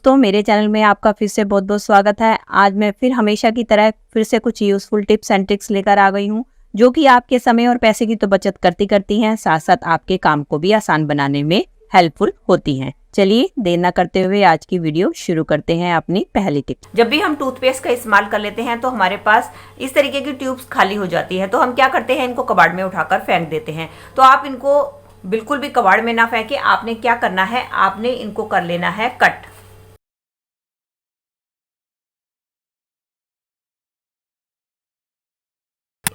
दोस्तों, मेरे चैनल में आपका फिर से बहुत बहुत स्वागत है। आज मैं फिर हमेशा की तरह फिर से कुछ यूजफुल टिप्स एंड ट्रिक्स लेकर आ गई हूँ, जो कि आपके समय और पैसे की तो बचत करती हैं, साथ साथ आपके काम को भी आसान बनाने में हेल्पफुल होती हैं। चलिए देर न करते हुए आज की वीडियो शुरू करते हैं अपनी पहली टिप। जब भी हम टूथपेस्ट का इस्तेमाल कर लेते हैं तो हमारे पास इस तरीके की ट्यूब्स खाली हो जाती है, तो हम क्या करते हैं, इनको कबाड़ में उठाकर फेंक देते हैं। तो आप इनको बिल्कुल भी कबाड़ में ना फेंके। आपने क्या करना है, आपने इनको कर लेना है कट।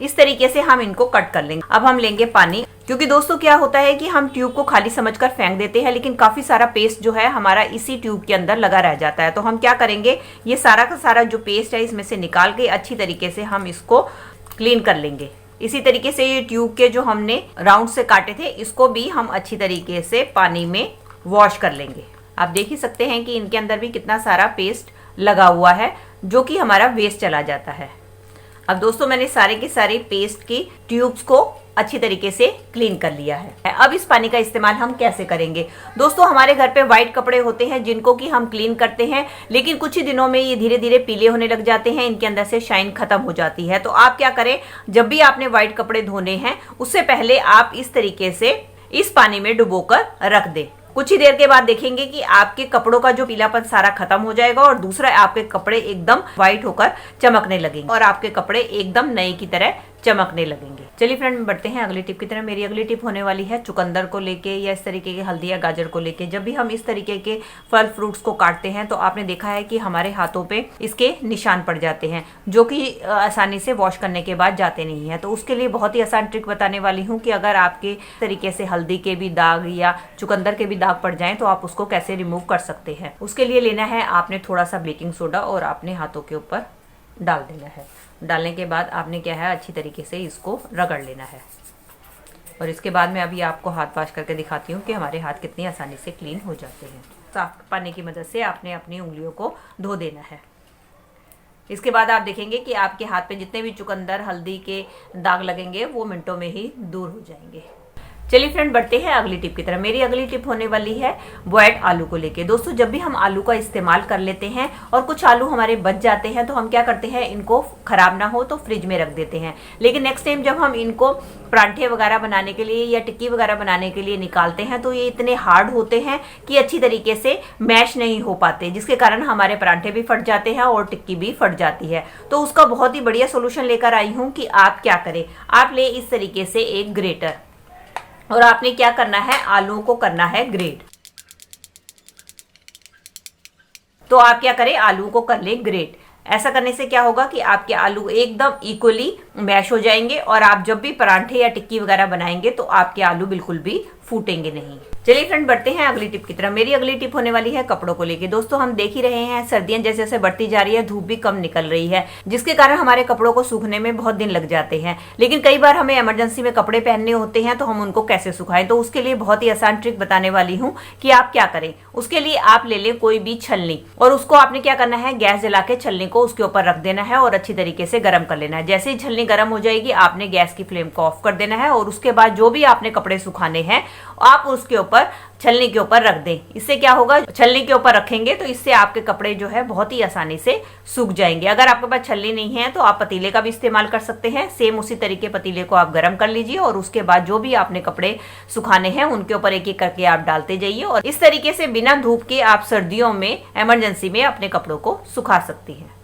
इस तरीके से हम इनको कट कर लेंगे। अब हम लेंगे पानी, क्योंकि दोस्तों क्या होता है कि हम ट्यूब को खाली समझकर फेंक देते हैं, लेकिन काफी सारा पेस्ट जो है हमारा इसी ट्यूब के अंदर लगा रह जाता है। तो हम क्या करेंगे, ये सारा का सारा जो पेस्ट है इसमें से निकाल के अच्छी तरीके से हम इसको क्लीन कर लेंगे। इसी तरीके से ये ट्यूब के जो हमने राउंड से काटे थे, इसको भी हम अच्छी तरीके से पानी में वॉश कर लेंगे। आप देख ही सकते हैं कि इनके अंदर भी कितना सारा पेस्ट लगा हुआ है, जो कि हमारा वेस्ट चला जाता है। अब दोस्तों मैंने सारे के सारे पेस्ट की ट्यूब्स को अच्छी तरीके से क्लीन कर लिया है। अब इस पानी का इस्तेमाल हम कैसे करेंगे। दोस्तों हमारे घर पे व्हाइट कपड़े होते हैं जिनको कि हम क्लीन करते हैं, लेकिन कुछ ही दिनों में ये धीरे धीरे पीले होने लग जाते हैं, इनके अंदर से शाइन खत्म हो जाती है। तो आप क्या करें, जब भी आपने व्हाइट कपड़े धोने हैं उससे पहले आप इस तरीके से इस पानी में डुबोकर रख दें। कुछ ही देर के बाद देखेंगे कि आपके कपड़ों का जो पीलापन सारा खत्म हो जाएगा और दूसरा आपके कपड़े एकदम व्हाइट होकर चमकने लगेंगे और आपके कपड़े एकदम नए की तरह चमकने लगेंगे। चलिए फ्रेंड, बढ़ते हैं अगली टिप की तरह। मेरी अगली टिप होने वाली है चुकंदर को लेके या इस तरीके के हल्दी या गाजर को लेके। जब भी हम इस तरीके के फल फ्रूट्स को काटते हैं तो आपने देखा है कि हमारे हाथों पे इसके निशान पड़ जाते हैं, जो कि आसानी से वॉश करने के बाद जाते नहीं है। तो उसके लिए बहुत ही आसान ट्रिक बताने वाली हूँ कि अगर आपके तरीके से हल्दी के भी दाग या चुकंदर के भी दाग पड़ जाएं तो आप उसको कैसे रिमूव कर सकते हैं। उसके लिए लेना है आपने थोड़ा सा बेकिंग सोडा और आपने हाथों के ऊपर डाल देना है। डालने के बाद आपने क्या है, अच्छी तरीके से इसको रगड़ लेना है। और इसके बाद मैं अभी आपको हाथ वॉश करके दिखाती हूँ कि हमारे हाथ कितनी आसानी से क्लीन हो जाते हैं। साफ पानी की मदद से आपने अपनी उंगलियों को धो देना है। इसके बाद आप देखेंगे कि आपके हाथ पे जितने भी चुकंदर हल्दी के दाग लगेंगे वो मिनटों में ही दूर हो जाएंगे। चलिए फ्रेंड, बढ़ते हैं अगली टिप की तरफ। मेरी अगली टिप होने वाली है बॉयल्ड आलू को लेके। दोस्तों जब भी हम आलू का इस्तेमाल कर लेते हैं और कुछ आलू हमारे बच जाते हैं तो हम क्या करते हैं, इनको खराब ना हो तो फ्रिज में रख देते हैं। लेकिन नेक्स्ट टाइम जब हम इनको परांठे वगैरह बनाने के लिए या टिक्की वगैरह बनाने के लिए निकालते हैं तो ये इतने हार्ड होते हैं कि अच्छी तरीके से मैश नहीं हो पाते, जिसके कारण हमारे परांठे भी फट जाते हैं और टिक्की भी फट जाती है। तो उसका बहुत ही बढ़िया सोल्यूशन लेकर आई हूँ कि आप क्या करें, आप ले इस तरीके से एक ग्रेटर और आपने क्या करना है, आलूओं को करना है ग्रेट। तो आप क्या करें, आलू को कर ले ग्रेट। ऐसा करने से क्या होगा कि आपके आलू एकदम इक्वली मैश हो जाएंगे और आप जब भी परांठे या टिक्की वगैरह बनाएंगे तो आपके आलू बिल्कुल भी फूटेंगे नहीं। चलिए फ्रेंड, बढ़ते हैं अगली टिप की तरफ। मेरी अगली टिप होने वाली है कपड़ों को लेके। दोस्तों हम देख ही रहे हैं सर्दियां जैसे जैसे बढ़ती जा रही है, धूप भी कम निकल रही है, जिसके कारण हमारे कपड़ों को सूखने में बहुत दिन लग जाते हैं। लेकिन कई बार हमें इमरजेंसी में कपड़े पहनने होते हैं तो हम उनको कैसे सुखाएं। तो उसके लिए बहुत ही आसान ट्रिक बताने वाली हूँ कि आप क्या करें। उसके लिए आप ले लें कोई भी छलनी और उसको आपने क्या करना है, गैस जला के छलनी को उसके ऊपर रख देना है और अच्छी तरीके से गर्म कर लेना है। जैसे ही छलनी गर्म हो जाएगी आपने गैस की फ्लेम को ऑफ कर देना है और उसके बाद जो भी आपने कपड़े सुखाने हैं आप उसके ऊपर छलनी के ऊपर रख दें। इससे क्या होगा, छलनी के ऊपर रखेंगे तो इससे आपके कपड़े जो है बहुत ही आसानी से सूख जाएंगे। अगर आपके पास छलनी नहीं है तो आप पतीले का भी इस्तेमाल कर सकते हैं। सेम उसी तरीके पतीले को आप गर्म कर लीजिए और उसके बाद जो भी आपने कपड़े सुखाने हैं उनके ऊपर एक एक करके आप डालते जाइए और इस तरीके से बिना धूप के आप सर्दियों में इमरजेंसी में अपने कपड़ों को सुखा सकती हैं।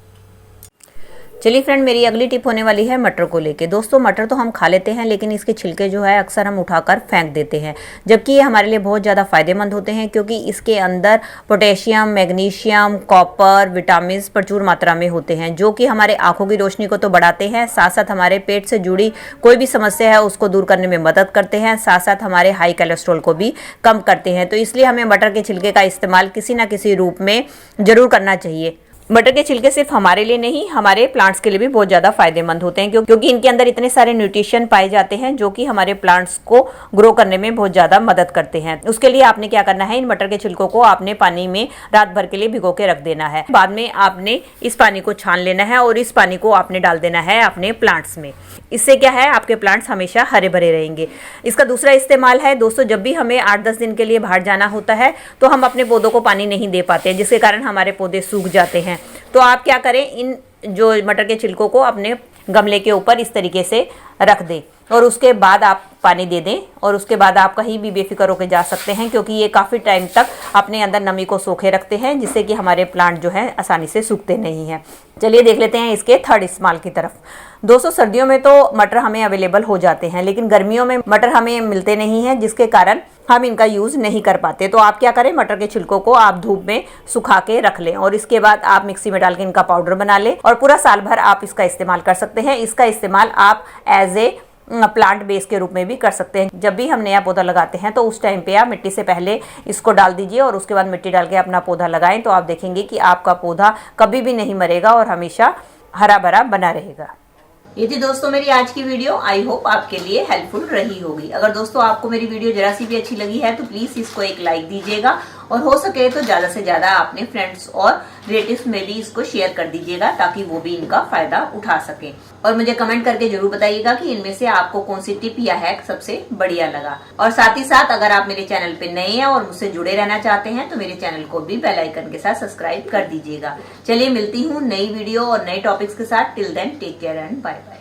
चलिए फ्रेंड, मेरी अगली टिप होने वाली है मटर को लेके। दोस्तों मटर तो हम खा लेते हैं लेकिन इसके छिलके जो है अक्सर हम उठाकर फेंक देते हैं, जबकि ये हमारे लिए बहुत ज़्यादा फायदेमंद होते हैं, क्योंकि इसके अंदर पोटेशियम, मैग्नीशियम, कॉपर, विटामिन प्रचुर मात्रा में होते हैं, जो कि हमारे आंखों की रोशनी को तो बढ़ाते हैं, साथ साथ हमारे पेट से जुड़ी कोई भी समस्या है उसको दूर करने में मदद करते हैं, साथ साथ हमारे हाई कोलेस्ट्रॉल को भी कम करते हैं। तो इसलिए हमें मटर के छिलके का इस्तेमाल किसी ना किसी रूप में जरूर करना चाहिए। मटर के छिलके सिर्फ हमारे लिए नहीं, हमारे प्लांट्स के लिए भी बहुत ज्यादा फायदेमंद होते हैं, क्योंकि इनके अंदर इतने सारे न्यूट्रिशन पाए जाते हैं जो कि हमारे प्लांट्स को ग्रो करने में बहुत ज्यादा मदद करते हैं। उसके लिए आपने क्या करना है, इन मटर के छिलकों को आपने पानी में रात भर के लिए भिगो के रख देना है। बाद में आपने इस पानी को छान लेना है और इस पानी को आपने डाल देना है अपने प्लांट्स में। इससे क्या है, आपके प्लांट्स हमेशा हरे भरे रहेंगे। इसका दूसरा इस्तेमाल है दोस्तों, जब भी हमें 8-10 दिन के लिए बाहर जाना होता है तो हम अपने पौधों को पानी नहीं दे पाते, जिसके कारण हमारे पौधे सूख जाते हैं। तो आप क्या करें, इन जो मटर के छिलकों को अपने गमले के ऊपर इस तरीके से रख दें और उसके बाद आप पानी दे दें और उसके बाद आप कहीं भी बेफिक्र होकर जा सकते हैं, क्योंकि ये काफ़ी टाइम तक अपने अंदर नमी को सोखे रखते हैं, जिससे कि हमारे प्लांट जो है आसानी से सूखते नहीं हैं। चलिए देख लेते हैं इसके थर्ड इस्तेमाल की तरफ। दोस्तों, सर्दियों में तो मटर हमें अवेलेबल हो जाते हैं, लेकिन गर्मियों में मटर हमें मिलते नहीं हैं, जिसके कारण हम इनका यूज़ नहीं कर पाते। तो आप क्या करें, मटर के छिलकों को आप धूप में सुखा के रख लें और इसके बाद आप मिक्सी में डाल के इनका पाउडर बना लें और पूरा साल भर आप इसका इस्तेमाल कर सकते हैं। इसका इस्तेमाल आप एज ए प्लांट बेस के रूप में भी कर सकते हैं। जब भी हम नया पौधा लगाते हैं तो उस टाइम पे आप मिट्टी से पहले इसको डाल दीजिए और उसके बाद मिट्टी डाल के अपना पौधा लगाएं, तो आप देखेंगे कि आपका पौधा कभी भी नहीं मरेगा और हमेशा हरा भरा बना रहेगा। ये थी दोस्तों मेरी आज की वीडियो। आई होप आपके लिए हेल्पफुल रही होगी। अगर दोस्तों आपको मेरी वीडियो जरा सी भी अच्छी लगी है तो प्लीज इसको एक लाइक दीजिएगा और हो सके तो ज्यादा से ज्यादा अपने फ्रेंड्स और रिलेटिव्स में भी इसको शेयर कर दीजिएगा, ताकि वो भी इनका फायदा उठा सके। और मुझे कमेंट करके जरूर बताइएगा कि इनमें से आपको कौन सी टिप या हैक सबसे बढ़िया लगा। और साथ ही साथ अगर आप मेरे चैनल पे नए हैं और मुझसे जुड़े रहना चाहते हैं तो मेरे चैनल को भी बेल आइकन के साथ सब्सक्राइब कर दीजिएगा। चलिए मिलती हूँ नई वीडियो और नए टॉपिक्स के साथ। Till then take care and bye bye.